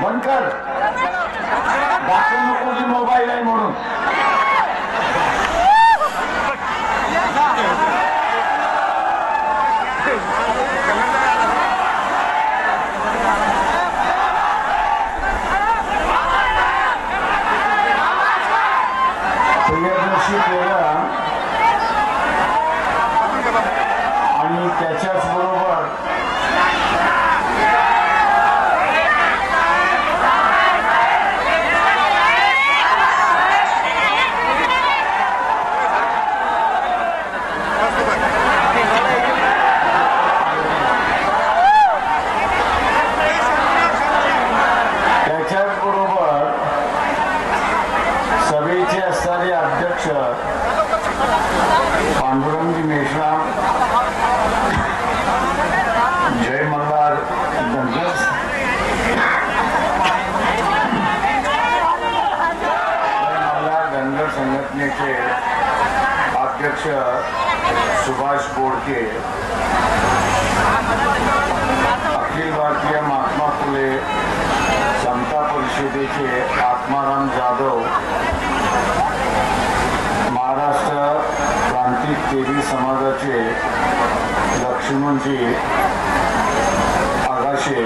बंद कर, दाखवू नको की मोबाईल आहे म्हणून. प्रियदर्शी केला आणि त्याच्याच बरोबर सभेचे असणारे अध्यक्ष पांडुरंग मेश्राम, जय मल्हार धनगर संघटनेचे अध्यक्ष सुभाष बोडके, अखिल भारतीय महात्मा फुले समता परिषदेचे आत्माराम जाधव, महाराष्ट्र प्रांतिक तेली समाजाचे लक्ष्मणजी आगाशे,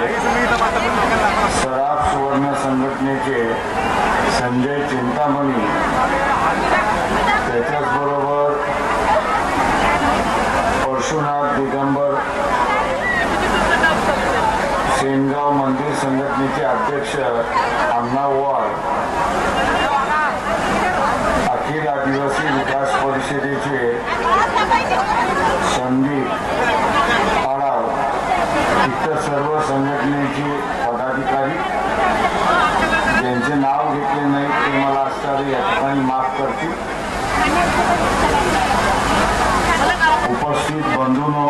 सराफ सुवर्ण संघटनेचे संजय चिंतामणी, त्याच्याचबरोबर परशुनाथ दिगंबर, सेनगाव मंदिर संघटनेचे अध्यक्ष अण्णा वाळ, अखिल आदिवासी विकास परिषदेचे संदीप आढाव, इतर सर्व संघटनेचे पदाधिकारी ज्यांचे नाव घेतले नाही ते मला असणारे या ठिकाणी माफ करतील. उपस्थित बंधूंनो,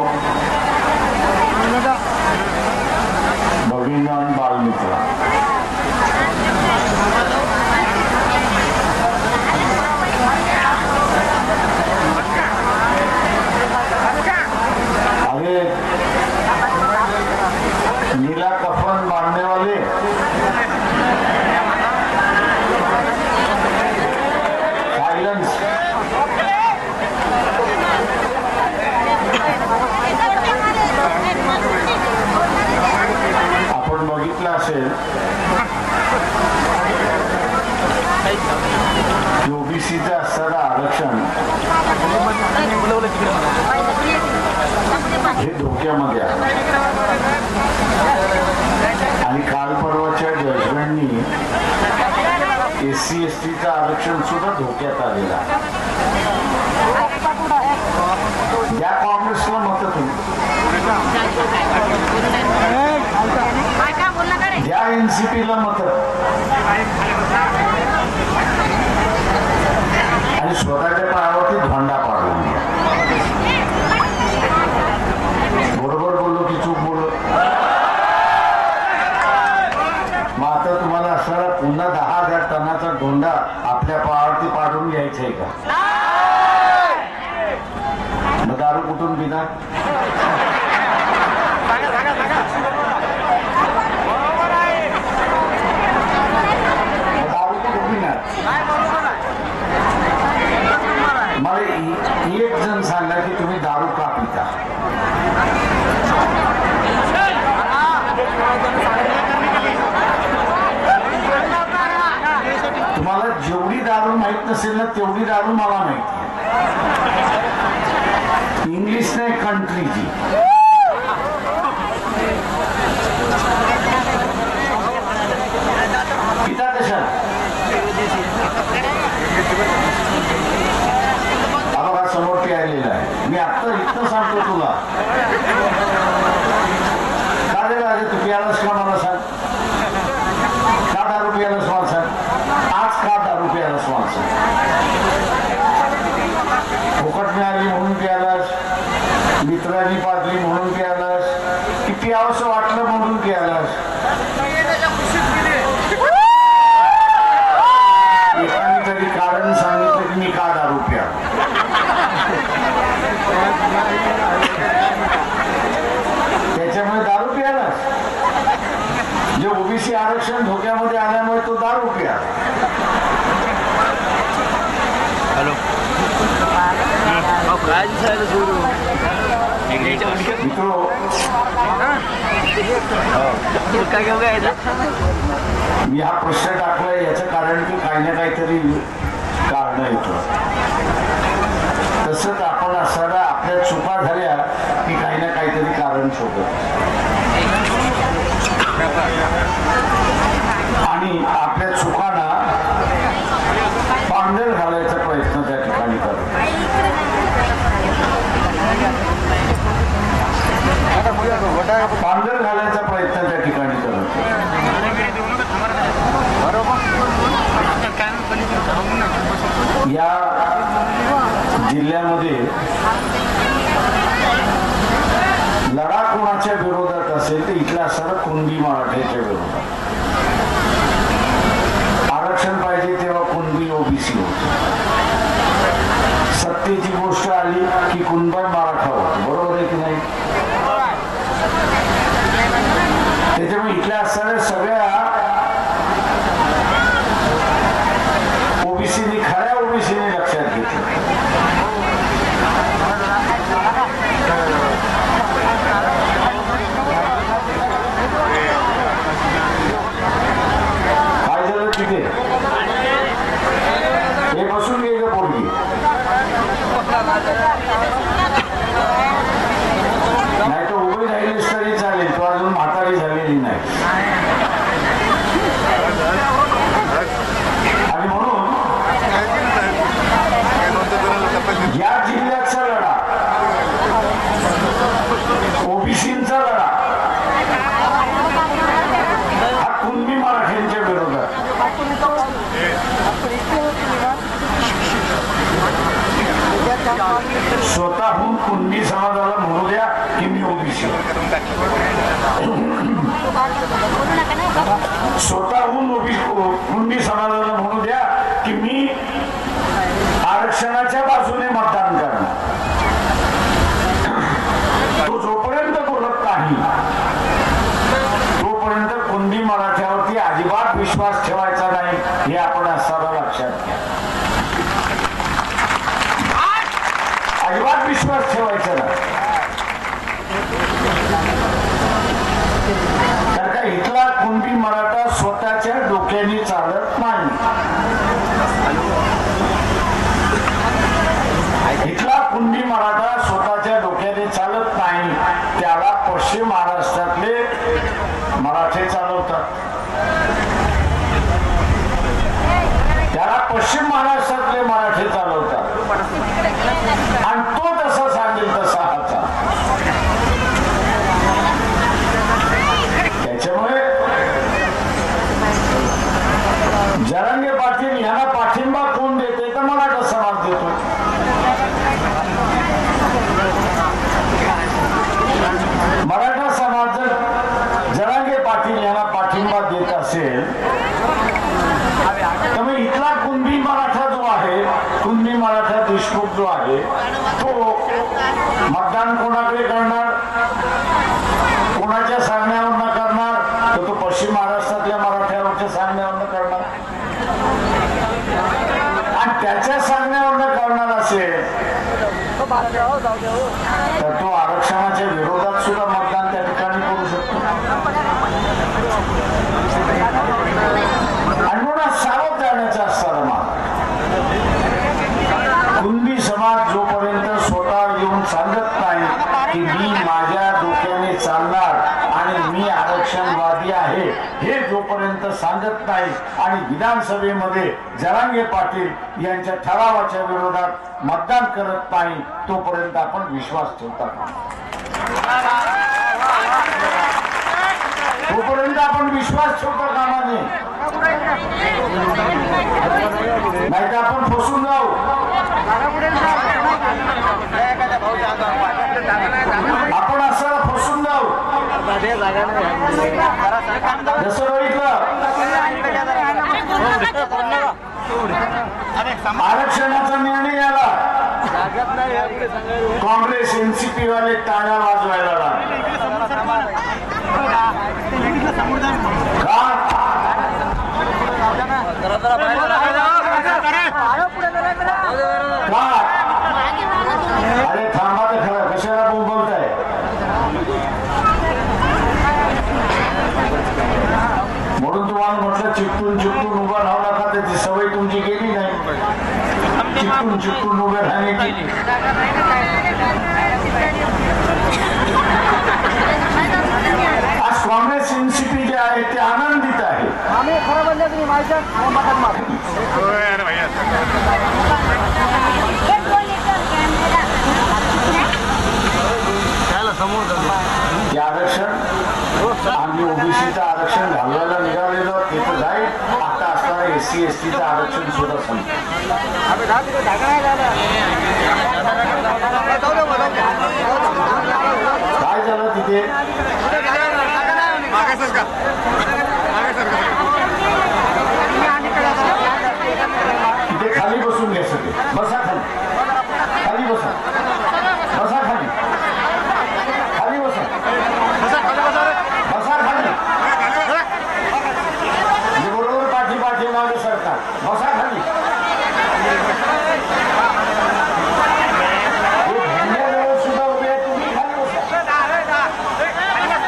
भगिनी आणि बालमित्र, अरे नीला कफन बांधने वाले सायलेंस. आपण बघितलं असेल ओबीसीचं असणारं आरक्षण हे धोक्यामध्ये आहे आणि काल परवाच्या जजमेंटनी SC STचं आरक्षण सुद्धा धोक्यात आलेलं आहे. या काँग्रेसला मत तुम्ही या NCPला मत आणि स्वतःच्या पायावरती धोंडा पाडून घ्या. बरोबर बोललो की चूक बोललो? मग आता तुम्हाला असणारा पुन्हा 10,000 टनाचा धोंडा आपल्या पायावरती पाडून घ्यायचा आहे का? मग दारू कुठून पिणार? दारू कुठून पिणार? मला एक जण सांगा की तुम्ही दारू का पिता? तुम्हाला जेवढी दारू माहित नसेल ना तेवढी दारू मला माहिती. इंग्लिश नाही कंट्रीची. पिता कशात? बघा समोर प्यायलेला आहे. मी आत्ता इतकं सांगतो तुला का रे राजे तू प्यायलास का? मला सांग का दारू प्यायलास? मला सांग आज का दारू प्यायलास? मला सांग फुकट मिळाली म्हणून प्यायलास, मित्रांनी पाजली म्हणून प्यायलास की प्यावंसं वाटलं म्हणून प्यायलास? एकाने कधी कारण सांगितलं की मी का दारू प्या? त्याच्यामुळे दारू प्यायलास? जे ओबीसी आरक्षण धोक्यामध्ये आल्यामुळे तो दारू प्या. मी हा प्रश्न टाकलाय याचं कारण की काही ना काहीतरी कारण येतो. तसंच आपण असताना आपल्या चुका झाल्या की काही ना काहीतरी कारण शोधत आणि आपल्या चुकांना पांढर घालायचा प्रयत्न त्या ठिकाणी करतो. पांढर घालायचा प्रयत्न त्या ठिकाणी करतो. या जिल्ह्यामध्ये लढा कोणाच्या विरोधात असेल तर इथल्या सर्व कुणबी मराठ्याच्या विरोधात. आरक्षण पाहिजे तेव्हा कुणबी ओबीसी होते. सत्तेची गोष्ट आली की कुणबा मराठा होतो. बरोबर आहे की नाही? त्याच्यामुळे इथल्या असणाऱ्या सगळ्या ओबीसीनी खऱ्या ओबीसीने लक्षात घेतलं. काय झालं तिथे? हे बसून गेलं पोरगी. नाही तर उभी राहिलीस तरी चालेल, तो अजून म्हातारी झालेली नाही. आणि म्हणून या जिल्ह्याचा लढा, ओबीसींचा लढा हा कुणबी मराठ्यांच्या विरोधात. स्वतःहून कुणबी समाजाला म्हणू द्या की मी ओबीसी. स्वतःहून कुणबी समाजाला म्हणू द्या की मी आरक्षणाच्या बाजूने मतदान करणार. तो जोपर्यंत बोलत नाही तोपर्यंत कुणबी मराठ्यावरती अजिबात विश्वास ठेवायचा नाही, हे आपण असताना लक्षात घ्या. अजिबात विश्वास ठेवायचा नाही. कारण का इथला कुणबी मराठा स्वतःच्या डोक्याने चालत नाही. इथला कुणबी मराठा स्वतःच्या डोक्याने चालत नाही. त्याला पश्चिम महाराष्ट्रातले मराठे चालवतात. त्याला पश्चिम महाराष्ट्रातले मराठे चालवतात आणि तो तसा सांगेल तसा हाचा. त्याच्यामुळे जरांगे पाटील यांना पाठिंबा कोण देते तर मराठा समाज देतो. मराठा समाज जर जरांगे पाटील यांना पाठिंबा देत असेल तर मग इथला कुणबी मराठा जो आहे, कुणबी मराठा देशमुख जो आहे, तो मतदान कोणाकडे करणार, कोणाच्या सांगण्यावर करणार, तर तो पश्चिम महाराष्ट्रातल्या मराठ्यावरच्या सांगण्यावर करणार. आणि त्याच्या सांगण्यावर करणार असेल तर तो आरक्षणाच्या विरोधात सुद्धा मतदान त्या ठिकाणी करू शकतो. आणि म्हणून सावध राहण्याचा असताना कुणबी समाज जोपर्यंत स्वतः येऊन सांगत नाही की मी माझ्या डोक्याने चालणार आणि मी आरक्षणवादी आहे, हे जोपर्यंत सांगत नाही आणि विधानसभेमध्ये जरांगे पाटील यांच्या ठरावाच्या विरोधात मतदान करत नाही, तोपर्यंत आपण विश्वास ठेवता तोपर्यंत आपण विश्वास ठेवता कामा नये. नाही तर आपण फसून जाऊ. आपण असं फसून जाऊ. जसं बघितलं आरक्षणाचा निर्णय आला, काँग्रेस एनसीपी वाले टाळ्या वाजवायला लागले. म्हटलं चिकटून चिकटून उभं राहू नका, त्याची सवय तुमची गेली नाही, चिकटून चिकटून उभे राहण्याची. आज काँग्रेस एनसीपी जे आहे ते आनंदित आहे. आम्ही खरं बोलले तुम्ही माझ्या मतात मार ते आरक्षण आम्ही ओबीसीचं आरक्षण घालवायला निघालेलो तिथं जाईल. आता असणारं SC STचं आरक्षण सुद्धा संपलं. काय झालं तिथे? तिथे खाली बसून घ्या सगळे. बसा खाली, खाली बसा, बसा खाली, खाली बसा, बसा खाली. बरोबर पाठी मागे सरकार. बसा खाली. सुद्धा उभे आहे, तुम्ही खाली बसा.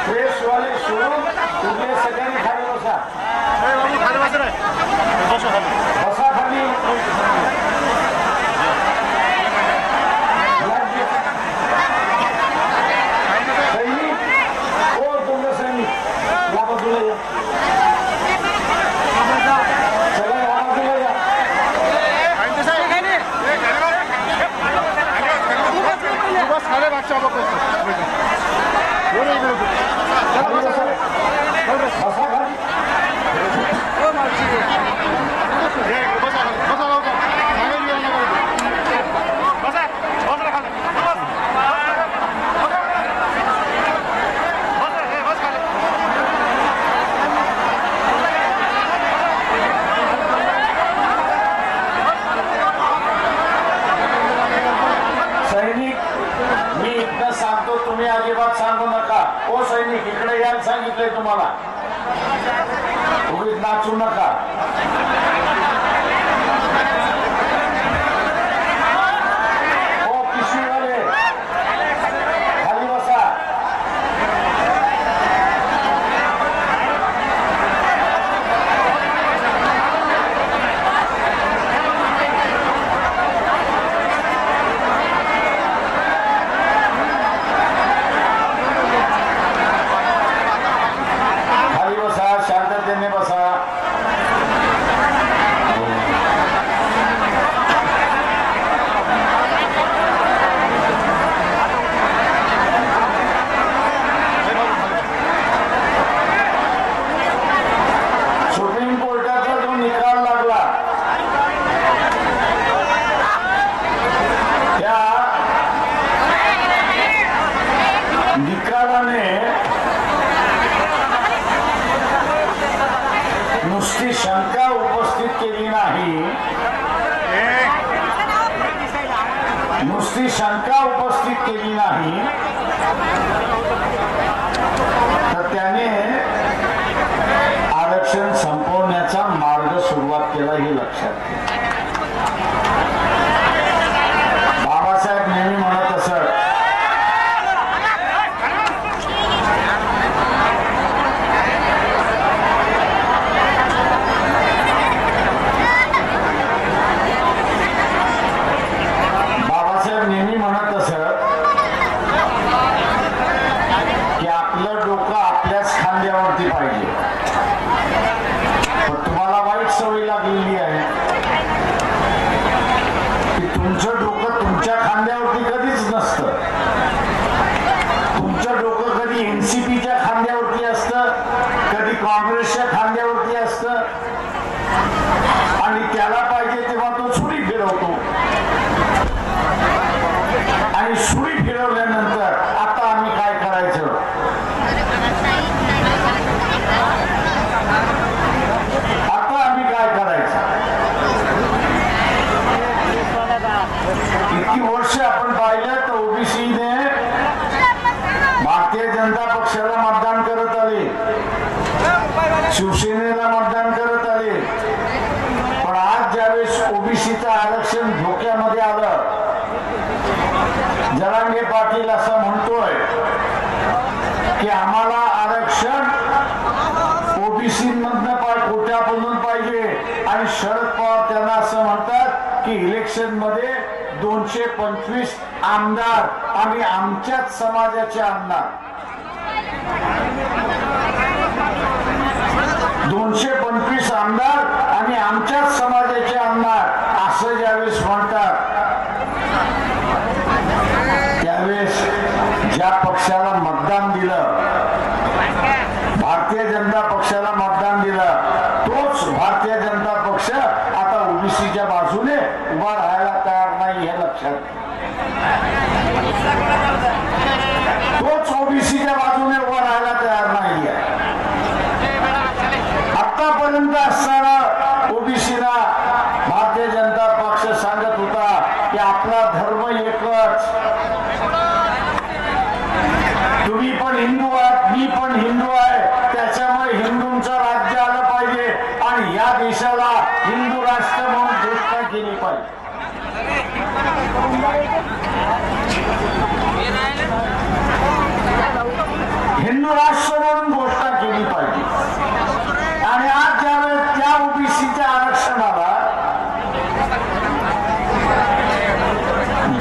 प्रेसवाले सोडून तुम्ही सगळ्यांनी खाली बसा. बसा खाली. सैनिक हो, तुमचं सैनिक या बाजूला या. चला या बाजूला या. बसा खाली. सैनिक मी इथं सांगतो, तुम्ही अजिबात सांगू नका. ओ सैनिक इकडे यायला सांगितलंय तुम्हाला. उगीच नाचू नका. ओ पिशवीवाले खाली बसा. खाली बसा, शांततेने बसा. सुप्रीम कोर्टाचा जो निकाल लागला त्या निकालाने नुसती शंका उपस्थित केली नाही, नुसती शंका उपस्थित केली नाही, तर त्याने आरक्षण संपवण्याचा मार्ग सुरुवात केला हे लक्षात घ्या. बाबासाहेब नेहमी म्हणत असत, बाबासाहेब नेहमी म्हणत असत की आपलं डोकं आपल्याच खांद्यावरती पाहिजे. पण तुम्हाला वाईट सवय लागलेली आहे की तुमचं डोकं तुमच्या खांद्यावरती कधीच नसतं. तुमचं डोकं कधी एनसीपीच्या खांद्यावरती असतं, कधी काँग्रेसच्या खांद्यावरती असतं, आणि त्याला पाहिजे तेव्हा तो छुरी फिरवतो. आणि सुरी फिरवल्यानंतर आता आम्ही काय करायचं, आता आम्ही काय करायचं. इतकी वर्ष आपण पाहिलं तर ओबीसीने भारतीय जनता पक्षाला मतदान करत आले, शिवसेनेला मतदान करत आले. पण आज ज्यावेळेस ओबीसीचं आरक्षण धोक्यामध्ये आलं, जरांगे पाटील असं म्हणतोय की आम्हाला आरक्षण ओबीसी मधनं कोट्यापर्यंत इलेक्शन मध्ये 225 आमदार आम्ही आमच्याच समाजाचे आमदार 225 आमदार आणि आमच्याच समाजाचे आमदार असं ज्यावेळेस म्हणतात त्यावेळेस ज्या पक्षाला मतदान दिलं भारतीय जनता पक्षाला मतदान दिलं तोच भारतीय जनता पक्ष आता ओबीसीच्या बाजूने उभा राहायला तयार नाही हे लक्षात तोच ओबीसीच्या बाजूने उभा राहायला तयार नाहीये आतापर्यंत असताना ओबीसीला भारतीय जनता पक्ष सांगत होता की आपला धर्म एकच तुम्ही पण हिंदू आहात मी पण हिंदू आहे त्याच्यामुळे हिंदूंचं राज्य आलं पाहिजे आणि या देशाला हिंदू राष्ट्र म्हणून घोषणा केली पाहिजे हिंदू राष्ट्र म्हणून घोषणा केली पाहिजे आणि आज ज्यावेळेस त्या ओबीसीच्या आरक्षणाला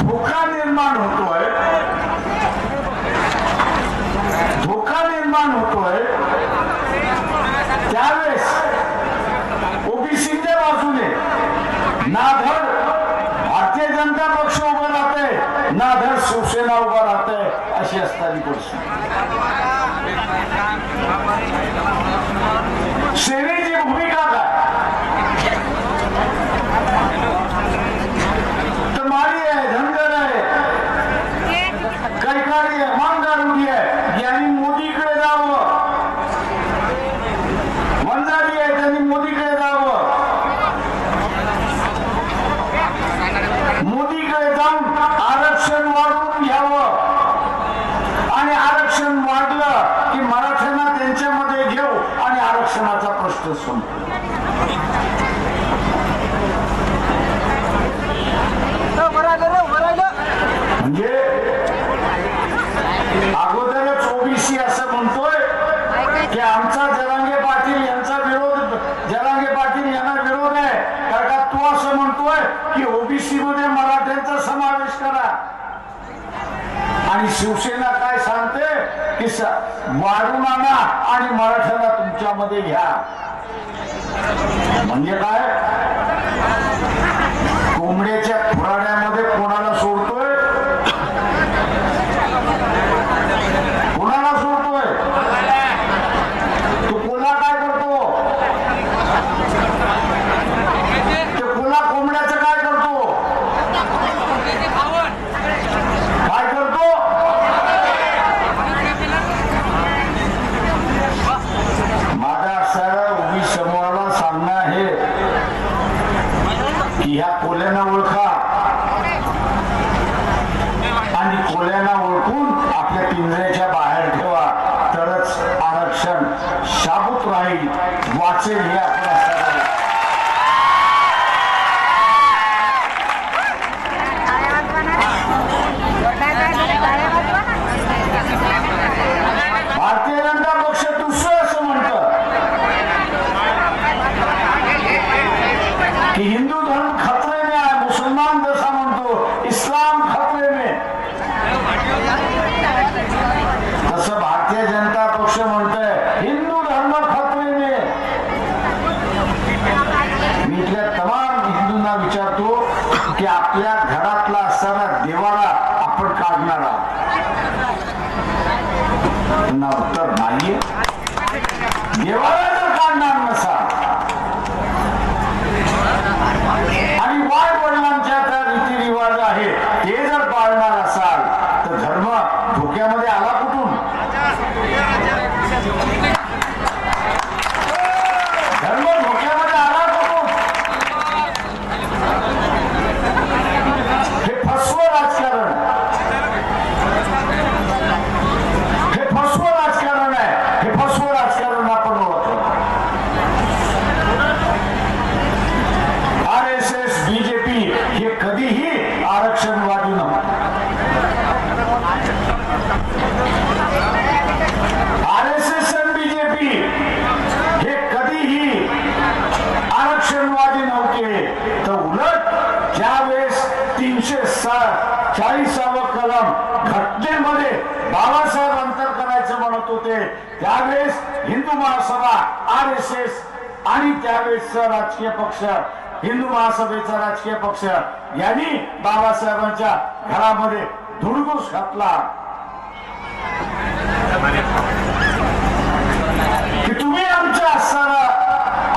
धोका निर्माण होतोय त्यावेळेस ओबीसीच्या बाजूने ना धड भारतीय जनता पक्ष उभा राहते ना धड शिवसेना उभा राहते अशी असणारी परिस्थिती सेनेची भूमिका काय तर माळी आहे धनगर आहे कैकाडी आहे मांगारुडी आहे यांनी मोदीकडे जावं वंजारी आहे त्यांनी मोदीकडे जावं मोदीकडे जाऊन आरक्षण वाढवून घ्यावं आणि आरक्षण वाढलं की मराठ्यांना त्यांच्यामध्ये घेऊ आणि आरक्षणाचा प्रश्न संपतो म्हणजे अगोदरच ओबीसी असं म्हणतोय की आमचा जरांगे पाटील यांचा विरोध जरांगे पाटील यांना विरोध आहे कारण का तो असं म्हणतोय की ओबीसी मध्ये मराठ्यांचा समावेश करा आणि शिवसेना काय सांगते की वाढून आणा आणि मराठ्यांना तुमच्यामध्ये घ्या म्हणजे काय कोंबड्याच्या खुराड्यामध्ये कोणाला सोडतोय कोणाला सोडतोय तो कोला काय करतो ते कोला कोंबड्याचं काय करतो काय करतो माझा असणाऱ्या उभी समूहाला सांगणं आहे की ह्या कोल्यांना ओळखा आणि कोल्यांना ओळखून आपल्या पिंजऱ्याच्या बाहेर ठेवा तरच आरक्षण शाबूत राहील वाचेल हे आपण भारतीय जनता पक्ष दुसरं असं म्हणतं कि हिंदू धर्म खतरे में है मुसलमान जैसा म्हणतो इस्लाम खतरे में तसं भारतीय जनता पक्ष म्हणतोय हिंदू धर्म खतरे में मी इथल्या तमाम हिंदूंना विचारतो की आपल्या घरातला असणारा देवाला आपण काढणार आहोत त्यांना उत्तर नाहीये देवाला जर काढणार नसाल आणि वाय वडिलांच्या त्या रीतिरिवाज आहे ते जर पाळणार असाल तर धर्म धोक्यामध्ये आला कुठून धर्म धोक्यामध्ये आला कुठून हे फसवं राजकारण हे फसवं राजकारण आहे हे फसवं राजकारण आपण ओळखलं 40वा कलम घटनेमध्ये बाबासाहेब अंतर करायचं म्हणत होते. त्यावेळेस हिंदू महासभा, RSS आणि त्यावेळेसचा राजकीय पक्ष, हिंदू महासभेचा राजकीय पक्ष यांनी बाबासाहेबांच्या घरामध्ये धुडगूस घातला की तुम्ही आमच्या असणारा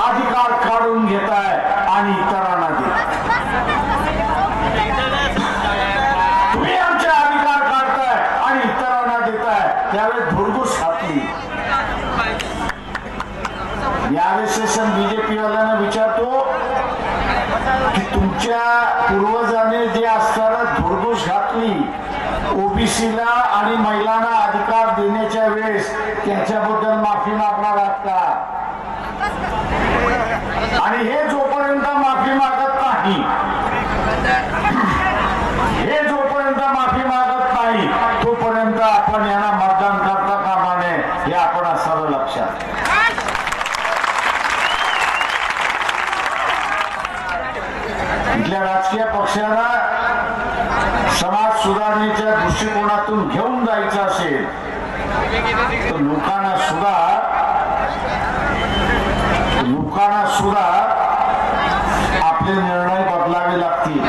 अधिकार काढून घेताय आणि इतरांना देताय. तुम्ही आमचे अधिकार काढताय आणि इतरांना देताय. त्यावेळेस धुडगूस घातली. यावेळेस बीजेपी वाल्यांना विचारतो की तुमच्या पूर्वजांनी जे असताना धुडगूस घातली ओबीसीला आणि महिलांना अधिकार देण्याच्या वेळेस त्याच्याबद्दल माफी मागणार आहात का? आणि हे जोपर्यंत माफी मागत नाही, हे जोपर्यंत माफी मागत नाही तोपर्यंत आपण यांना मतदान करता कामा नये हे आपण असावं लक्षात. इथल्या राजकीय पक्षांना समाज सुधारणेच्या दृष्टिकोनातून घेऊन जायचं असेल तर लोकांना सुद्धा आपले निर्णय बदलावे लागतील.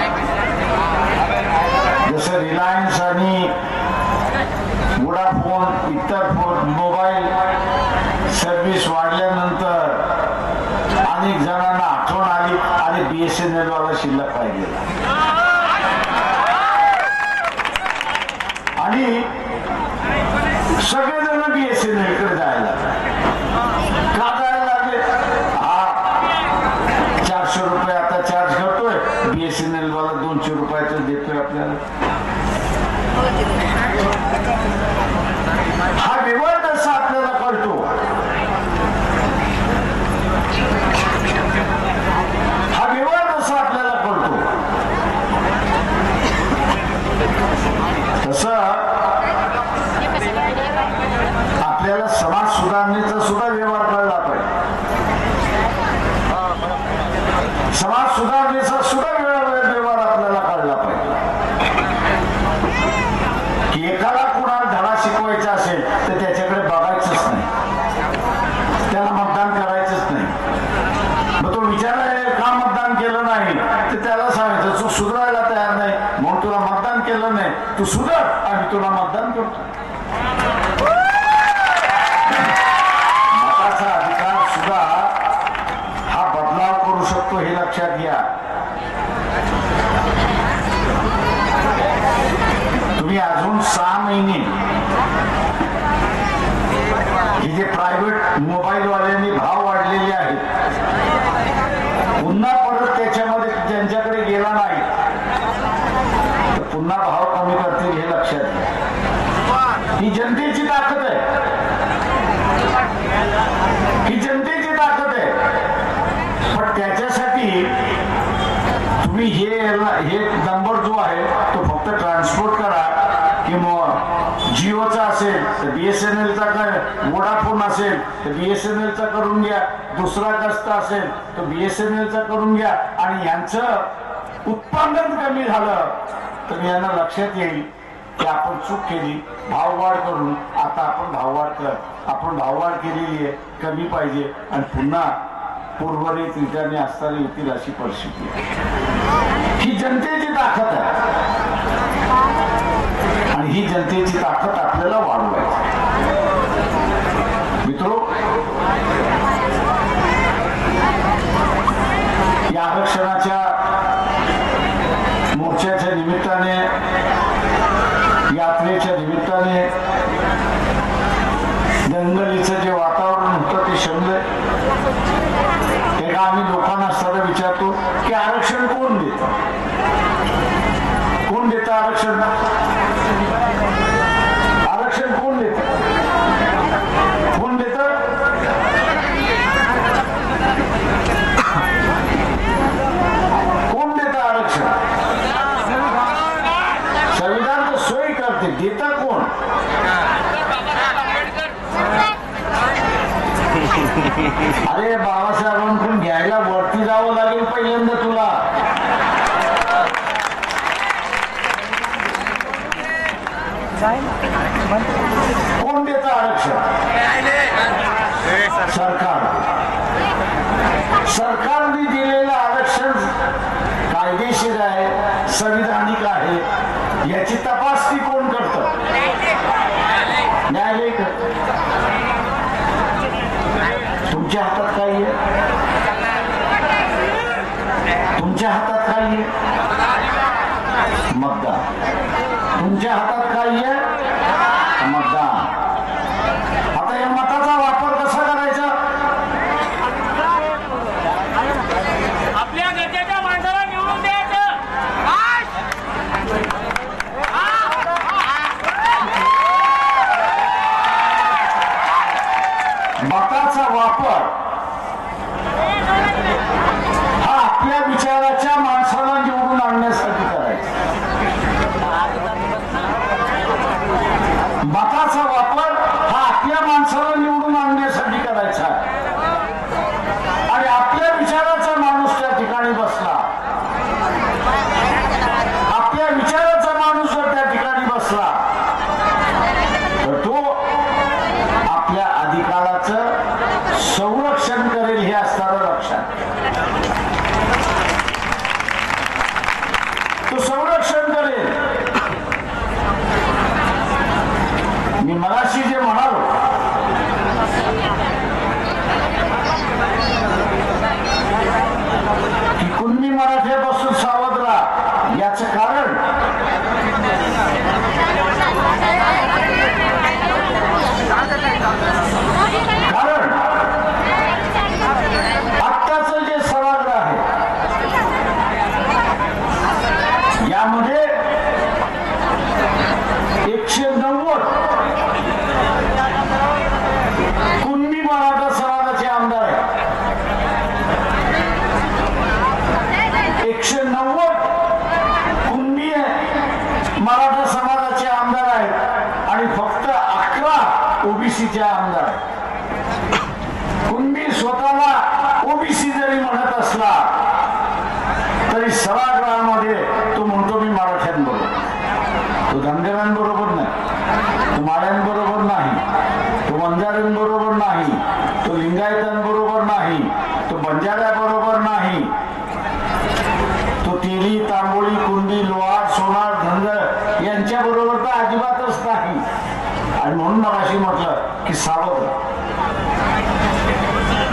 जसं रिलायन्स आणि वोडाफोन इतर मोबाईल सर्व्हिस वाढल्यानंतर अनेक जणांना आठवण आली आणि BSNL वाला शिल्लक पाहिजे आणि सगळेजण BSNL कडे जायला का जायला लागले? हा 400 रुपये आता चार्ज करतोय, BSNL वाला 200 रुपयाचं देतोय आपल्याला. हा व्यवहार कसा आपल्याला कळतो? हा व्यवहार कसा आपल्याला कळतो? तसं आपल्याला समाज सुधारणेचा सुद्धा व्यवहार कळला पाहिजे. समाज सुधारणेचा सुद्धा व्यवहार आपल्याला कळला पाहिजे की एकाला कुणाला धडा शिकवायचा असेल तर त्याच्याकडे बघायचंच नाही, त्याला मतदान करायचंच नाही. मग तो विचारायला का मतदान केलं नाही तर त्याला सांगायचं तू सुधारायला तयार नाही म्हणून तुला मतदान केलं नाही, तू सुधार आणि तुला मतदान करतो. मताचा अधिकार सुद्धा हा बदलाव करू शकतो हे लक्षात घ्या. तुम्ही अजून 6 महिने हे जे प्रायव्हेट मोबाईल वाल्यांनी भाव वाढलेले आहेत पुन्हा परत त्याच्यामध्ये ज्यांच्याकडे गेला नाही तर पुन्हा भाव कमी करतील हे लक्षात घ्या. ही जनतेची ताकद आहे, ही जनतेची ताकद आहे. पण त्याच्यासाठी तुम्ही हे नंबर जो आहे तो फक्त ट्रान्सपोर्ट करा किंवा जिओचा असेल तर BSNLचा काय, वोडाफोन असेल तर BSNLचा करून घ्या, दुसरा कसता असेल तर BSNLचा करून घ्या. आणि यांचं उत्पादन कमी झालं तर यांना लक्षात येईल की आपण चूक केली, भाववाढ करून आता आपण भाववाढ केलेली आहे, कमी पाहिजे आणि पुन्हा उर्वरित रित्याने असताना येतील अशी परिस्थिती आहे. ही जनतेची ताकद आहे आणि ही जनतेची ताकद आपल्याला वाढवायची. मित्रो, या आरक्षणाच्या मोर्चाच्या निमित्ताने, यात्रेच्या निमित्ताने दंगलीचं जे वातावरण होतं ते शमलंय. आम्ही लोकांना असताना विचारतो की आरक्षण कोण देत, कोण देतं आरक्षण? आरक्षण कोण देत, कोण देत? कोण देत आरक्षण? संविधान तर सोय करते, देत कोण? अरे बाबासाहेबांकडून घ्यायला वरती जावं लागेल पहिल्यांदा तुला. कोण देतं आरक्षण? सरकार. सरकारने दिलेलं आरक्षण कायदेशीर आहे, संविधानिक आहे, याची तपासणी कोण करतं? न्यायालय करतं. तुमच्या हातात काही आहे? तुमच्या हातात काही आहे? मतदान. तुमच्या हातात काही आहे? मतदान. आता या मताचा वापर कसा करायचा? आपल्या नेत्याच्या माणसाला निवडून द्यायचं. मताचा वापर हा आपल्या विचाराच्या माणसाला निवडून आणण्यासाठी करायचा. मताचा वापर हा आपल्या माणसाला निवडून आणण्यासाठी करायचा आणि आपल्या विचाराचा माणूस त्या ठिकाणी बसला, आपल्या विचाराचा माणूस जर त्या ठिकाणी बसला तर तो आपल्या अधिकाराचं संरक्षण करेल हे असणारं लक्षात. तो संरक्षण करेल. मी मगाशी जे म्हणालो की कुणबी मराठ्यापासून सावध राहा, याचं कारण आत्ताचं जे सभागृह आहे यामध्ये 190 कुणबी मराठा समाजाचे आमदार आहेत. 190 कुणबी मराठा समाजाचे आमदार आहेत आणि फक्त 11 ओबीसीचे आमदार आहेत. कुणबी स्वतःला ओबीसी जरी म्हणत असला तरी सभागृहामध्ये तो म्हणतो मी मराठ्यांबरोबर. तो धनगरांबरोबर नाही, तो माळ्यांबरोबर नाही, तो वंजाऱ्यांबरोबर नाही, तो लिंगायतांबरोबर नाही, तो बंजाऱ्याबरोबर नाही, तो तेली, तांबोळी, कुंडी, लोहार, सोनार, धनगर यांच्या बरोबर तर अजिबातच नाही. आणि म्हणून मगाशी म्हटलं की सावध राहा,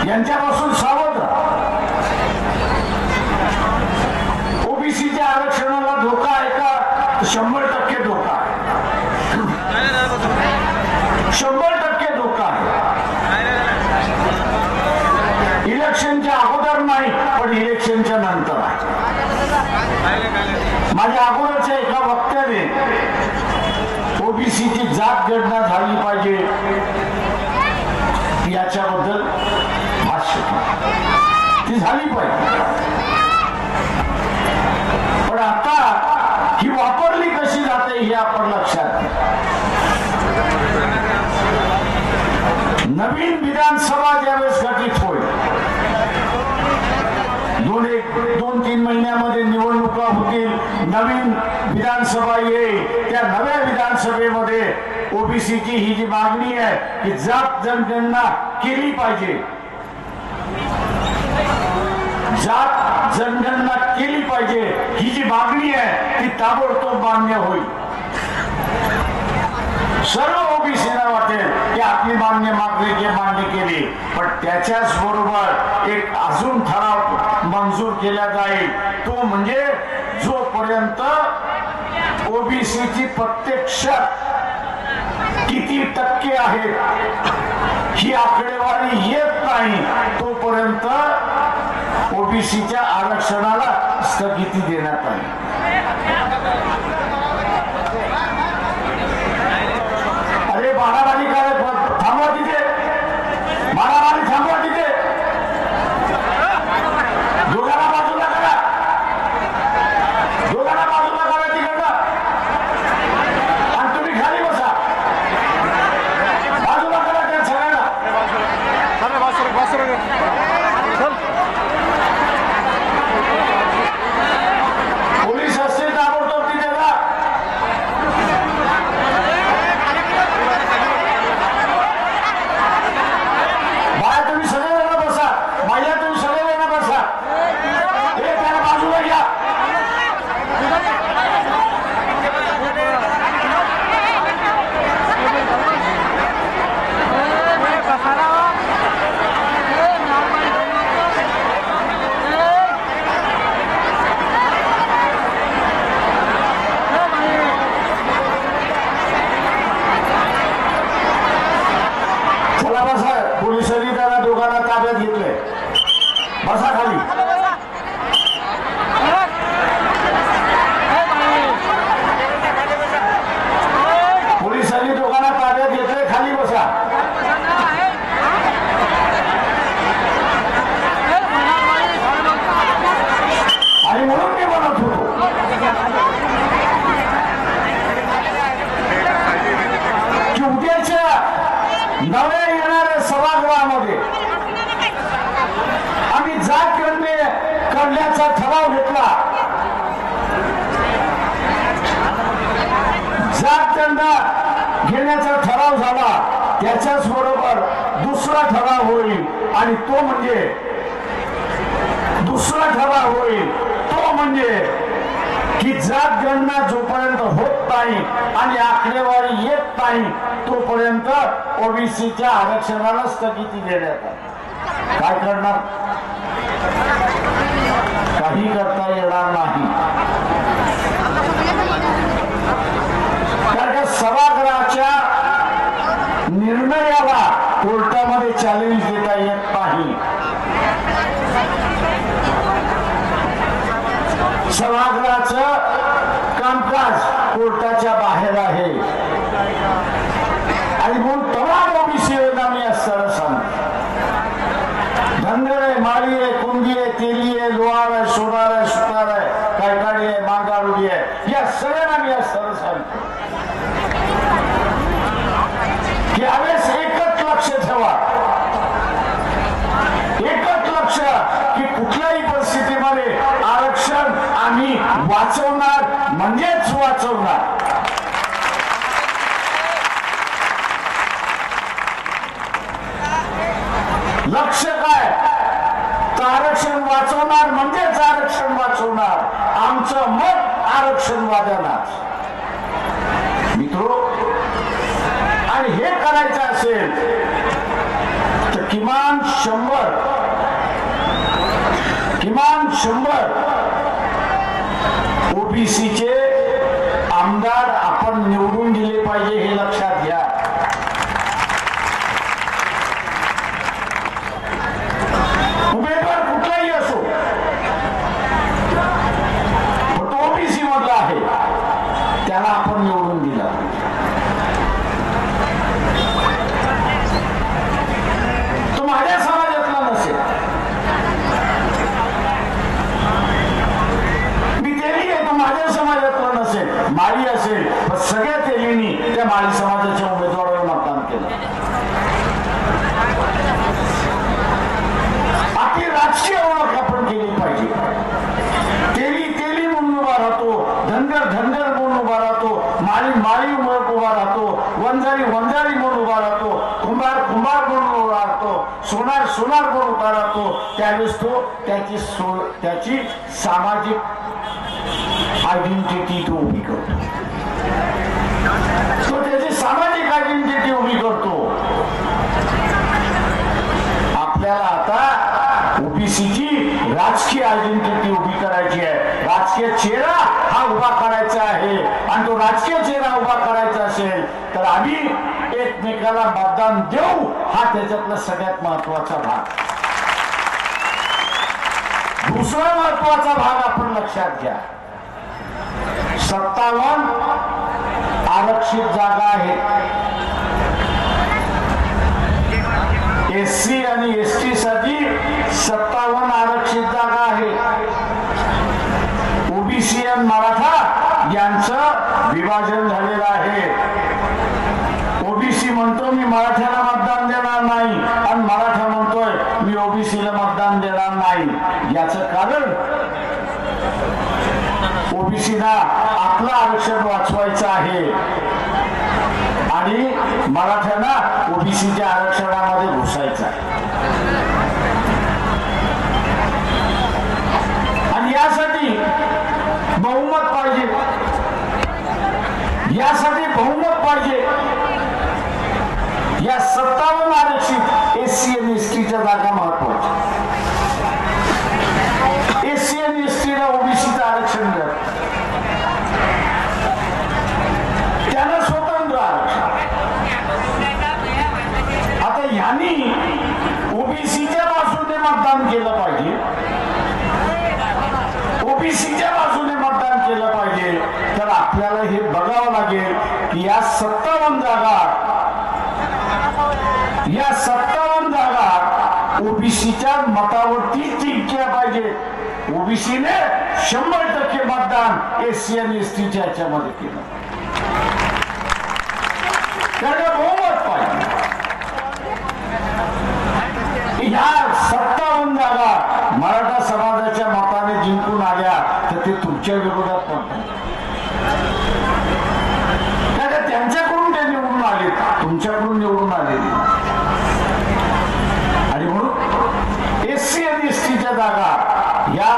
यांच्यापासून सावध राहा. ओबीसीच्या आरक्षणाला धोका आहे का? 100% धोका आहे. 100% धोका आहे. इलेक्शनच्या अगोदर नाही पण इलेक्शनच्या नंतर आहे. माझ्या अगोदरच्या एका वक्त्याने ओबीसीची जात गणना झाली पाहिजे याच्याबद्दल भाष्य केलं. ती झाली पाहिजे पण आता ही वापरली कशी जाते हे आपण लक्षात घ्या. नवीन विधानसभा ज्यावेळेस गठीत होईल, 2-3 महिन्यामध्ये निवडणुका होतील, नवीन विधानसभा येईल. त्या नव्या विधानसभेमध्ये ओबीसीची ही जी मागणी आहे की जात जनगणना केली पाहिजे, जात जनगणना केली पाहिजे ही जी मागणी आहे ती ताबडतोब मान्य होईल. सर्व ओबीसीला वाटेल की आपली मागणी केली पण त्याच्याच बरोबर एक अजून ठराव मंजूर केला जाईल. तो म्हणजे जोपर्यंत ओबीसीची प्रत्यक्ष किती टक्के आहेत ही आकडेवारी येत नाही तोपर्यंत ओबीसीच्या आरक्षणाला स्थगिती देण्यात आली. अरे मारामारी काय थांबवा तिथे, मारामारी थांबवा तिथे, दोघांना बाजूला करा, दोघांना बाजूला करा तिकडनं आणि तुम्ही खाली बसा, बाजूला करा त्या सगळ्यांना. पोलीस असते ताबडतोब तिथे जा. बसा खाली. पोलिसांनी दोघांना ताब्यात घेतलंय. खाली बसा. आणि म्हणून मी म्हणत होतो की उद्याच्या नव्या येणाऱ्या सभागृहामध्ये आम्ही जात करण्याचा ठराव घेतला. जात घेण्याचा ठराव झाला. त्याच्याच बरोबर दुसरा ठराव होईल आणि तो म्हणजे की जात गणना जोपर्यंत होत नाही आणि आकडेवारी येत नाही तोपर्यंत ओबीसीच्या आरक्षणाला स्थगिती देण्यात आली. काय करणार? काही करता येणार नाही. कारण सभागृहाच्या निर्णयाला कोर्टामध्ये चॅलेंज देता येत नाही. सभागृहाचं कामकाज कोर्टाच्या बाहेर आहे आणि म्हणून तमाम ओबीसीला मी असं सांगतो. धनगर आहे, माळी आहे, कुंडी आहे, तेली आहे, लोहार आहे, सोनार आहे, सुतार आहे, कायकाडी आहे, मांगारुडी आहे, या सगळ्यांना मी असं सांगतो की यावेळेस एकच लक्ष ठेवा. एकच लक्ष की कुठल्याही परिस्थितीमध्ये आरक्षण आम्ही वाचवणार म्हणजेच वाचवणार. लक्ष काय? तर आरक्षण वाचवणार म्हणजेच आरक्षण वाचवणार. आमचं मत आरक्षणवाद्यांनाच. मित्रो, आणि हे करायचं असेल तर किमान 100 ओबीसीचे आमदार आपण निवडून दिले पाहिजे हे लक्षात घ्या. उमेदवार कुठलाही असो, तो ओबीसी मधला आहे, त्याला आपण निवडून दिला. तो माझ्या समाजातला नसेल, मी तेली आहे, तो माझ्या समाजातला नसेल, माळी असेल, पण सगळ्या तेलींनी त्या माळी समाजाच्या उमेदवारावर मतदान केलं. आपली राजकीय ओळख आपण केली पाहिजे. तेली म्हणून उभा राहतो, धनगर म्हणून उभा राहतो, माळी म्हणून उभा राहतो, वंजारी म्हणून उभा राहतो, कुंभार म्हणून उभा राहतो, सोनार म्हणून उभा राहतो. त्यावेळेस तो त्याची सामाजिक आयडेंटिटी तो उभी करतो. तो त्याची सामाजिक आयडेंटिटी उभी करतो. आपल्याला आता ओबीसीची राजकीय आयडेंटिटी उभी करायची आहे. राजकीय चेहरा हा उभा करायचा आहे आणि तो राजकीय चेहरा उभा करायचा असेल तर आम्ही एकमेकाला मतदान देऊ, हा त्याच्यातला सगळ्यात महत्वाचा भाग. दुसरा महत्वाचा भाग आपण लक्षात घ्या. 57 आरक्षित जागा आहेत. एससी आणि एसटी साठी 57 आरक्षित जागा आहेत. ओबीसी आणि मराठा यांचं विभाजन झालेलं आहे. ओबीसी म्हणतो मी मराठ्याला मतदान देणार नाही आणि मराठा म्हणतोय मी ओबीसीला मतदान देणार नाही. याचं कारण ओबीसीना आपलं आरक्षण वाचवायचं आहे आणि मराठ्यांना ओबीसीच्या आरक्षणामध्ये घुसायचं आहे. आणि यासाठी बहुमत पाहिजे. या 57 आरक्षित एससी आणि एसटीच्या जागा महत्वाच्या. एससी आणि एसटीला ओबीसीचं आरक्षण मिळत, त्यांना स्वतंत्र आरक्षण. आता ह्यांनी ओबीसी 57 जागा ओबीसीच्या मतावरती जिंकल्या पाहिजे. ओबीसीने 100% मतदान एससी आणि एसटीच्या ह्याच्यामध्ये केलं. त्याला बहुमत पाहिजे. ह्या 57 जागा मराठा समाजाच्या मताने जिंकून आल्या तर ते तुमच्या विरोधात म्हणतात. त्यांच्याकडून ते निवडून आले, तुमच्याकडून निवडून आलेली. आणि म्हणून एससी आणि एसटीच्या जागा या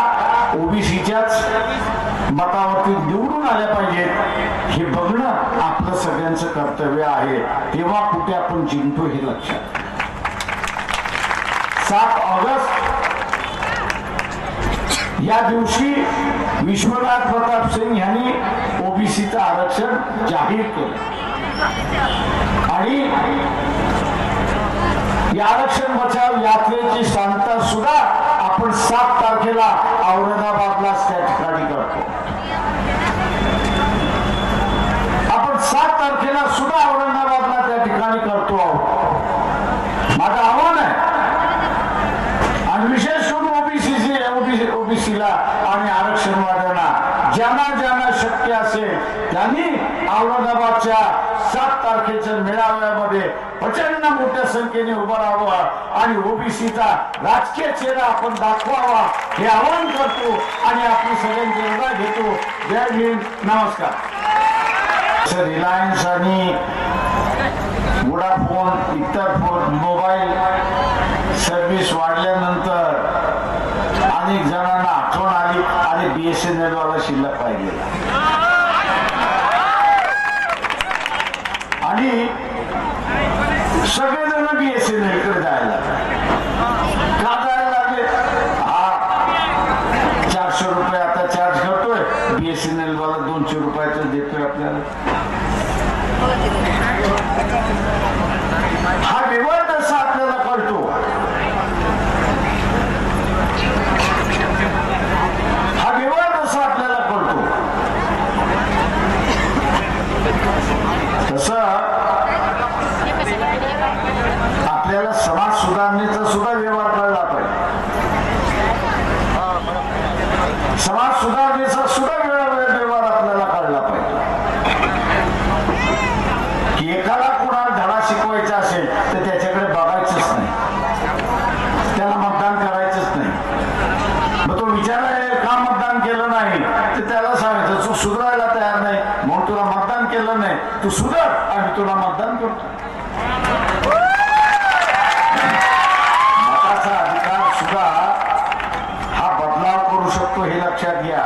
ओबीसीच्याच मतावरती निवडून आल्या पाहिजेत हे बघणं आपलं सगळ्यांचं कर्तव्य आहे. तेव्हा कुठे आपण जिंकतो हे लक्षात. 7 ऑगस्ट या दिवशी विश्वनाथ प्रताप सिंग यांनी ओबीसीचं आरक्षण जाहीर केलं आणि या आरक्षण बचाव यात्रेची सांगता सुद्धा आपण 7 तारखेला औरंगाबादलाच त्या ठिकाणी करतो. आपण 7 तारखेला सुद्धा औरंगाबादला त्या ठिकाणी करतो आहोत. माझं आव्हान आहे आणि विशेष करून ओबीसीला आणि आरक्षणवाद्यांना ज्यांना शक्य असेल त्यांनी औरंगाबादच्या 7 तारखेच्या मेळाव्यामध्ये प्रचंड मोठ्या संख्येने उभं राहावं आणि ओबीसीचा राजकीय चेहरा आपण दाखवावा हे आवाहन करतो आणि आपली सगळ्यांची रजा घेतो. जय हिंद, नमस्कार. रिलायन्स आणि वोडाफोन इतर मोबाईल सर्व्हिस वाढल्यानंतर अनेक जणांना आठवण आली आणि बीएसएनएल वाला शिल्लक राहिलेला आणि सगळेजण बीएसएनएल कडे जायला का जायला लागले. हा 400 रुपये आता चार्ज करतोय, बीएसएनएल वाला 200 रुपयाचं देतोय आपल्याला. हा व्यवहार कसा आपल्याला कळतो. हा व्यवहार कसा आपल्याला कळतो. तसं आपल्याला समाज सुधारणेचा सुद्धा व्यवहार कळला पाहिजे. समाज सुधारणेचा सुद्धा व्यवहार आपल्याला कळला पाहिजे की एकाला कुणाला धडा शिकवायचा असेल तर त्याच्याकडे बघायचंच नाही, त्याला मतदान करायचंच नाही. मग तो विचारायला का मतदान केलं नाही तर त्याला सांगायचं तू सुधारायला तयार नाही म्हणून तुला मतदान केलं नाही, तू सुधार आणि तुला मतदान करतो. मताचा अधिकार सुद्धा हा बदलाव करू शकतो हे लक्षात घ्या.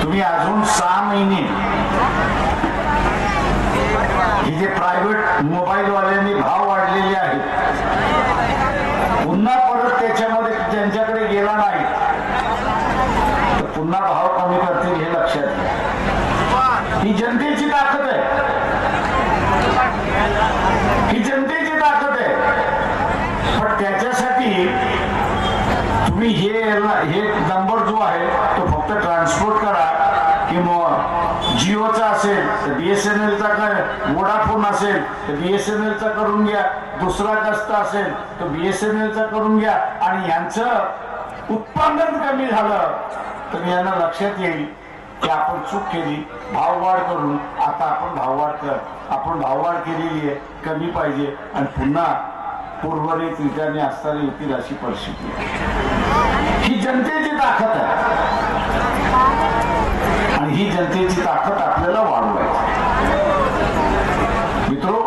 तुम्ही अजून 6 महिने हे जे प्रायव्हेट मोबाईल वाल्यांनी भाव वाढलेले आहेत पुन्हा परत त्याच्यामध्ये त्यांच्याकडे गेला नाही तर पुन्हा भाव कमी करतील हे लक्षात घ्या. ही जनतेची ताकद आहे, ही जनतेची ताकद आहे. पण त्याच्यासाठी तुम्ही हे नंबर जो आहे तो फक्त ट्रान्सपोर्ट करा किंवा जिओचा असेल तर बीएसएनएलचा काय, वोडाफोन असेल तर बीएसएनएलचा करून घ्या, दुसरा कस्त असेल तर बीएसएनएलचा करून घ्या आणि यांचं उत्पादन कमी झालं तर यांना लक्षात येईल की आपण चूक केली, भाववाढ करून आता आपण भाववाढ केलेली आहे, कमी पाहिजे आणि पुन्हा उर्वरित रित्याने असताना येतील अशी परिस्थिती. ही जनतेची ताकद आहे आणि ही जनतेची ताकद आपल्याला वाढवायची. मित्रो,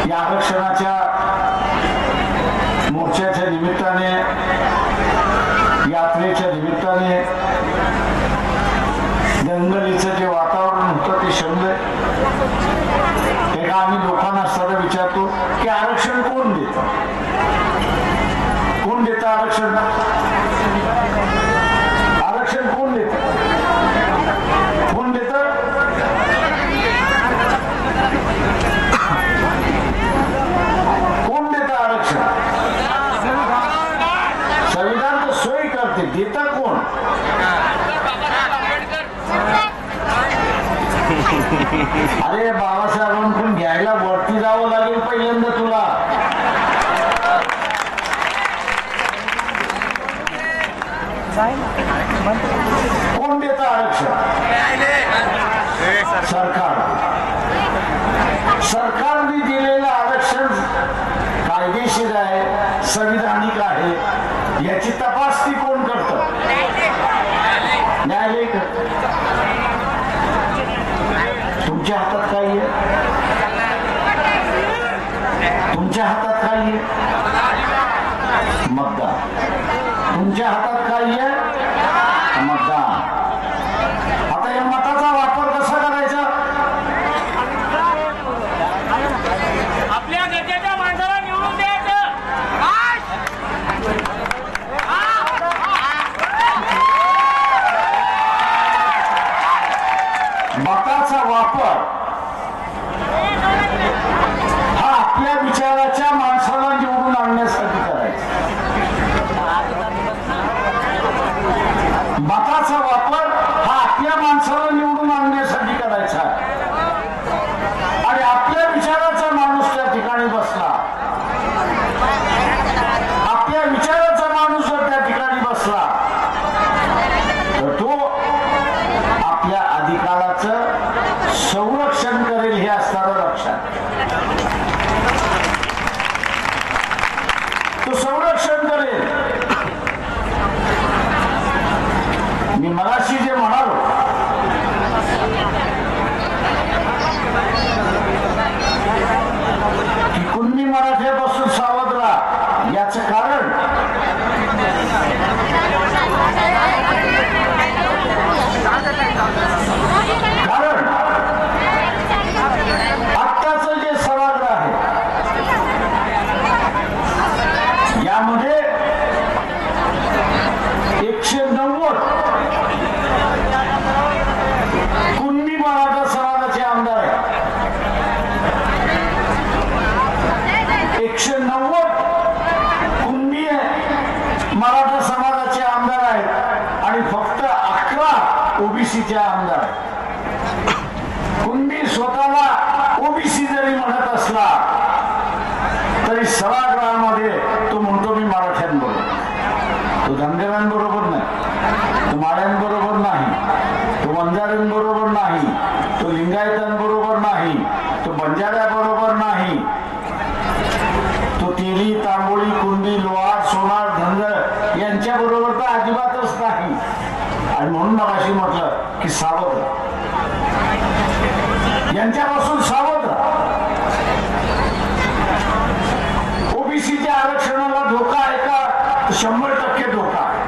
या आरक्षणाच्या मोर्चाच्या निमित्ताने, यात्रेच्या निमित्ताने दंगलीचं जे वातावरण होतं ते शमलंय. आम्ही लोकांना सगळं विचारतो की आरक्षण कोण देतं, कोण देतं आरक्षण, आरक्षण कोण देतं, कोण देतं. कोण देतं आरक्षण. संविधान तर सोयी करते, देतं कोण. अरे बाबासाहेबांकडून घ्यायला वरती जावं लागेल पहिल्यांदा तुला. कोण देतं आरक्षण? सरकार. सरकारने दिलेलं आरक्षण कायदेशीर आहे, संविधानिक आहे, याची तपासणी कोण करतं? न्यायालय करतं. तुमच्या हातात काय आहे? तुमच्या हातात काय आहे? मतदान. तुमच्या हातात काय आहे? मतदान. आता या मताचा वापर कसा करायचा? आपल्या नेत्याच्या माणसाला निवडून द्यायचं. मताचा वापर हा आपल्या विचाराच्या माणसाला निवडून आणण्यासाठी करायचा. मताचा वापर हा आपल्या माणसाला निवडून आणण्यासाठी करायचा. आणि आपल्या विचाराचा माणूस त्या ठिकाणी बसला, आपल्या विचाराचा माणूस जर त्या ठिकाणी बसला तर तो आपल्या अधिकाराचं संरक्षण करेल हे असणारं लक्षात. तो संरक्षण करेल. मी मगाशी जे म्हणालो की कुणबी मराठ्यापासून सावध राहा, याचं कारण आत्ताचं जे सभागृह आहे यामध्ये 190 कुणबी मराठा समाजाचे आमदार आहेत. 190 कुणबी मराठा समाजाचे आमदार आहेत आणि फक्त 11 ओबीसीचे आमदार आहेत. कुणबी स्वतःला ओबीसी जरी म्हणत असला तरी सभागृहामध्ये तो म्हणतो मी मराठ्यांबरोबर. तो धनगरांबरोबर नाही, तो माळ्यांबरोबर नाही, तो वंजाऱ्यांबरोबर नाही, तो लिंगायतांबरोबर नाही, तो बंजाऱ्याबरोबर नाही, तो तेली, तांबोळी, कुंडी, लोहार, सोनार, धनगर यांच्याबरोबर तर अजिबातच नाही. आणि म्हणून मगाशी म्हटलं की सावध राहा, यांच्यापासून सावध राहा. ओबीसीच्या आरक्षणाला धोका आहे का? 100% धोका आहे.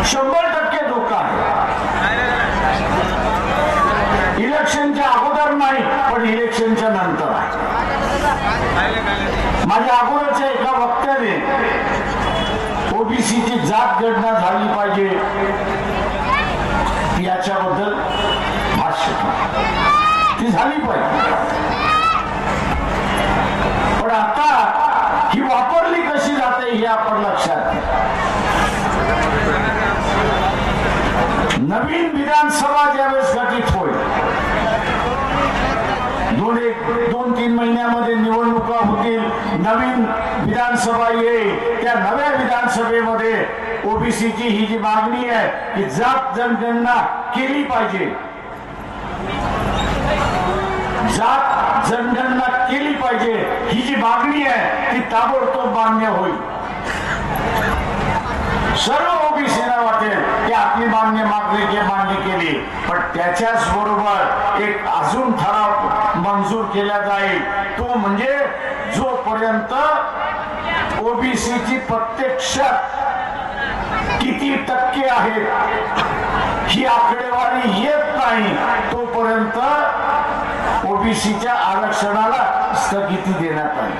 100% धोका आहे. इलेक्शनच्या अगोदर नाही, पण इलेक्शनच्या नंतर आहे. माझ्या अगोदरच्या एका वक्त्याने ओबीसीची जात गणना झाली पाहिजे याच्याबद्दल भाष्य ती झाली पाहिजे. पण आता ही वापरली कशी जाते हे आपण लक्षात घ्या. नवीन विधानसभा ज्यावेळेस गठीत होईल, 2-3 महिन्यामध्ये निवडणुका होतील, नवीन विधानसभा येईल. त्या नव्या विधानसभेमध्ये ओबीसीची ही जी मागणी आहे की जात जनगणना केली पाहिजे, जात जनगणना केली पाहिजे, ही जी मागणी आहे ती ताबडतोब मान्य होईल. सर्व ओबीसीला वाटेल की आपली मागणी मान्य केली. पण त्याच्याच बरोबर एक अजून ठराव मंजूर केला जाईल, तो म्हणजे जोपर्यंत ओबीसीची प्रत्यक्षात किती टक्के आहेत ही आकडेवारी येत नाही तोपर्यंत ओबीसीच्या आरक्षणाला स्थगिती देण्यात आली.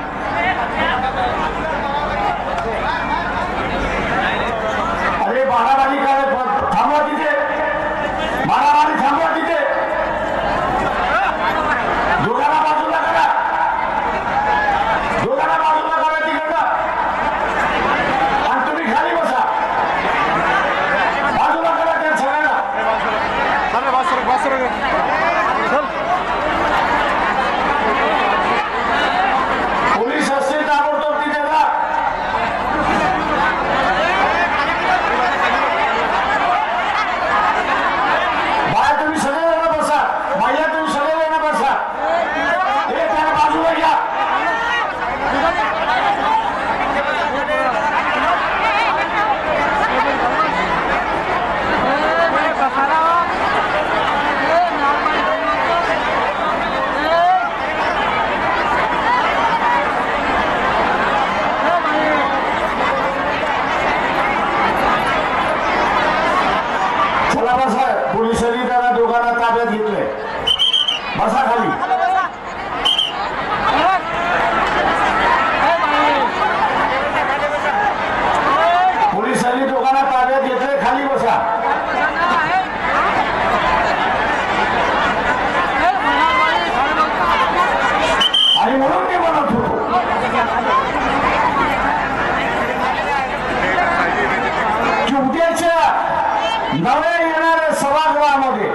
अरे मारामारी थांबवा तिथे, मारामारी थांबवा तिथे, दोघांना बाजूला करा, दोघांना बाजूला करा तिकडनं आणि तुम्ही खाली बसा, बाजूला करा त्या सगळ्याला. पोलीस असतील ताबडतोब तिथे जा. बाया तुम्ही सगळेजण बसा. बाया तुम्ही सगळेजण बसा. हे त्याला बाजूला घ्या. चला बसा. पोलिसांनी त्यांना दोघांना ताब्यात घेतलंय. बसा खाली. पोलिसांनी दोघांना ताब्यात घेतलंय. खाली बसा. आणि म्हणून मी म्हणत होतो की उद्याच्या नव्या येणाऱ्या सभागृहामध्ये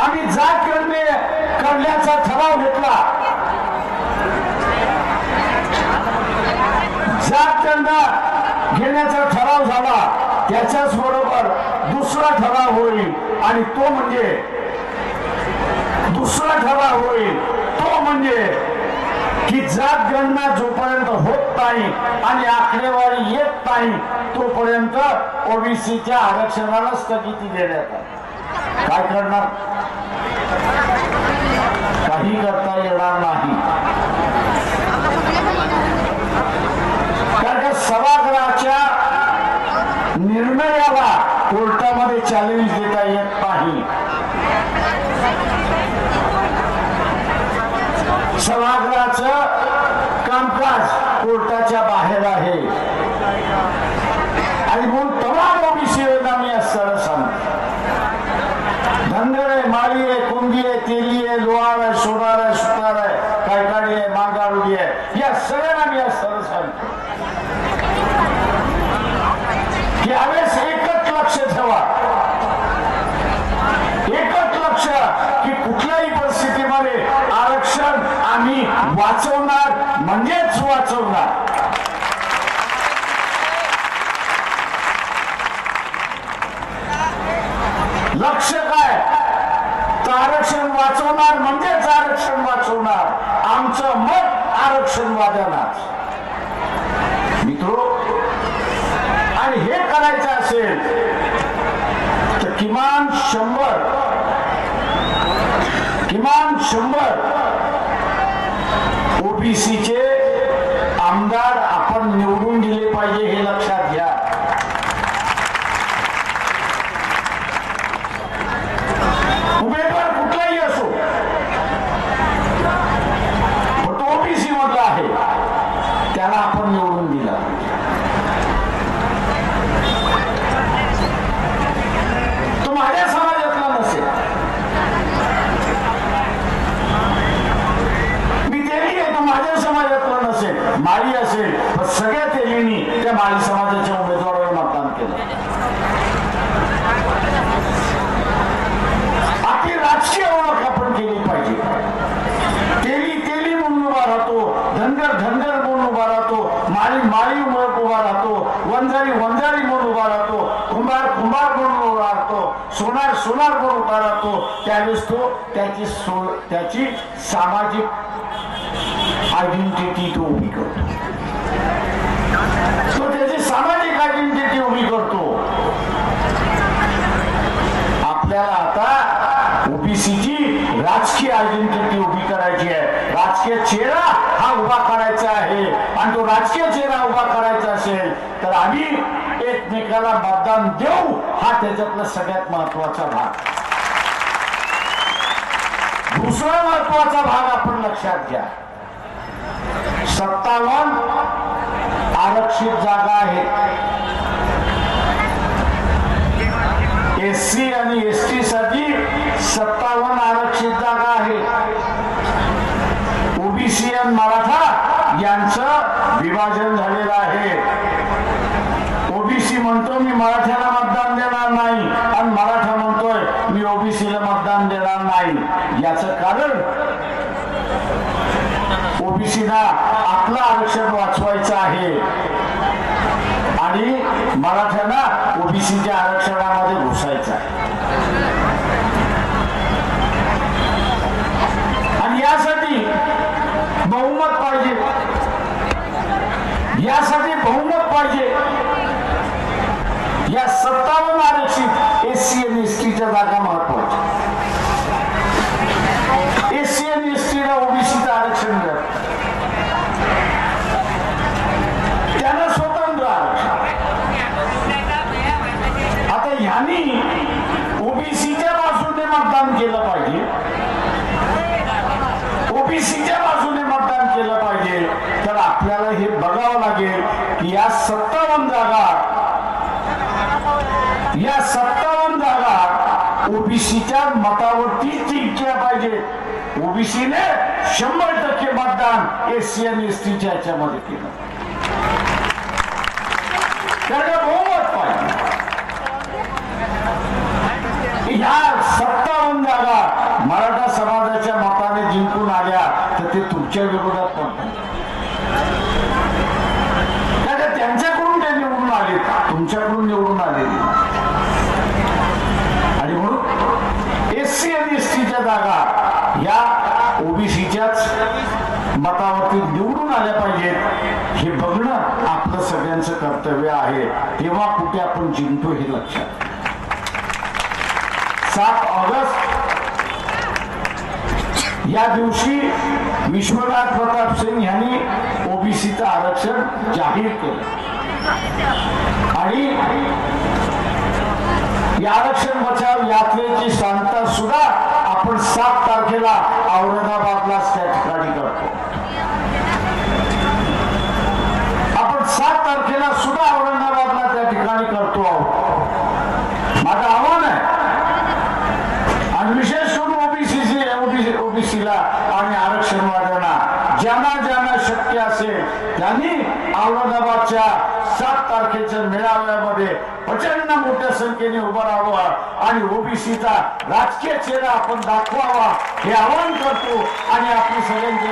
आम्ही जात करण्याचा ठराव घेतला. जात घेण्याचा ठराव झाला. त्याच्याच बरोबर दुसरा ठराव होईल आणि तो म्हणजे की जात गणना जोपर्यंत होत नाही आणि आकडेवारी येत नाही तोपर्यंत ओबीसीच्या आरक्षणाला स्थगिती देण्यात आली. काय करणार? काही करता येणार नाही. कारण का सभागृहाच्या निर्णयाला कोर्टामध्ये चॅलेंज देता येत नाही. सभागृहाचं कामकाज कोर्टाच्या बाहेर आहे आणि म्हणून तमाम ओबीसी योजना मी असं सांगतो. धनगर आहे, माळी आहे, कुंभी आहे, तेली आहे, लोहार आहे, सोनार आहे, सुतार आहे, कायकाडी आहे, मांगारुडी आहे, या सगळ्यांना मी असं सांगतो की यावेळेस एकच लक्ष ठेवा. एकच लक्ष की कुठल्याही परिस्थितीमध्ये आरक्षण आम्ही वाचवणार म्हणजेच वाचवणार. लक्ष काय? तर आरक्षण वाचवणार म्हणजेच आरक्षण वाचवणार. आमचं मत आरक्षण वाजवणार. मित्रो, आणि हे करायचं असेल तर किमान 100 ओबीसीचे आमदार आपण निवडून दिले पाहिजे हे लक्षात घ्या. उमेदवार कुठलाही असो पण तो ओबीसी मधला आहे त्याला आपण निवडून दिला. तो माझ्या समाजातला नसेल, मी तेली आहे, तो माझ्या समाजातला नसेल, माळी असेल, पण सगळ्या तेलींनी त्या माळी समाजाच्या उमेदवारावर मतदान केलं. आपली राजकीय ओळख आपण केली पाहिजे. तेली म्हणून उभा राहतो, धनगर म्हणून उभा राहतो, माळी म्हणून उभा राहतो, वंजारी म्हणून उभा राहतो, कुंभार म्हणून उभा राहतो, सोनार म्हणून उभा राहतो. त्यावेळेस तो त्याची सामाजिक आयडेंटिटी तो उभी करतो. तो त्याची सामाजिक आयडेंटिटी उभी करतो. आपल्याला आता ओबीसीची राजकीय आयडेंटिटी उभी करायची आहे. राजकीय चेहरा हा उभा करायचा आहे आणि तो राजकीय चेहरा उभा करायचा असेल तर आम्ही एकमेकाला मतदान देऊ हा त्याच्यातला सगळ्यात महत्वाचा भाग. दुसरा महत्वाचा भाग आपण लक्षात घ्या. 57 आरक्षित जागा आहेत. एससी आणि एसटी साठी 57 आरक्षित जागा आहेत. ओबीसी आणि मराठा यांचं विभाजन झालेलं आहे. ओबीसी म्हणतो मी मराठ्याला मतदान देणार नाही आणि मराठा म्हणतोय मी ओबीसी ओबीसीला मतदान देणार नाही याचं कारण ओबीसीला आपलं आरक्षण वाचवायचं आहे आणि मराठ्यांना ओबीसीच्या आरक्षणामध्ये घुसायचं आहे आणि यासाठी बहुमत पाहिजे या 57 आरक्षित एससी आणि एसटीच्या जागा महत्वाच्या एससी आणि एसटीला ओबीसीचं आरक्षण मिळत त्यांना स्वतंत्र आरक्षण आता ह्यांनी ओबीसीच्या बाजूने मतदान केलं पाहिजे ओबीसीच्या बाजूने मतदान केलं पाहिजे तर आपल्याला हे बघावं लागेल की या 57 जागा ओबीसीच्या मतावरती जिंकल्या पाहिजे ओबीसीने 100% मतदान एससी आणि एसटीच्या याच्यामध्ये केलं त्याला बहुमत पाहिजे ह्या 57 जागा मराठा समाजाच्या मताने जिंकून आल्या तर ते तुमच्या विरोधात पण त्यांच्याकडून ते निवडून आले तुमच्याकडून निवडून आलेली आणि म्हणून एससी आणि एसटीच्या जागा या ओबीसीच्याच मतावरती निवडून आल्या पाहिजेत हे बघणं आपलं सगळ्यांचं कर्तव्य आहे तेव्हा कुठे आपण जिंकतो हे लक्षात 7 ऑगस्ट या दिवशी विश्वनाथ प्रताप सिंग यांनी ओबीसीचं आरक्षण जाहीर केलं आणि या आरक्षण बचाव यात्रेची सांगता सुद्धा आपण 7 तारखेला औरंगाबादला त्या ठिकाणी करतो आपण 7 तारखेला सुद्धा औरंगाबादला त्या ठिकाणी करतो आहोत माझं आव्हान आहे आणि विशेष करून ओबीसीला आणि आरक्षणवाद्यांना ज्यांना शक्य असेल त्यांनी औरंगाबादच्या 7 तारखेच्या मेळाव्यामध्ये प्रचंड मोठ्या संख्येने उभं राहावं आणि ओबीसीचा राजकीय चेहरा आपण दाखवावा हे आवाहन करतो आणि आपली सगळ्यांची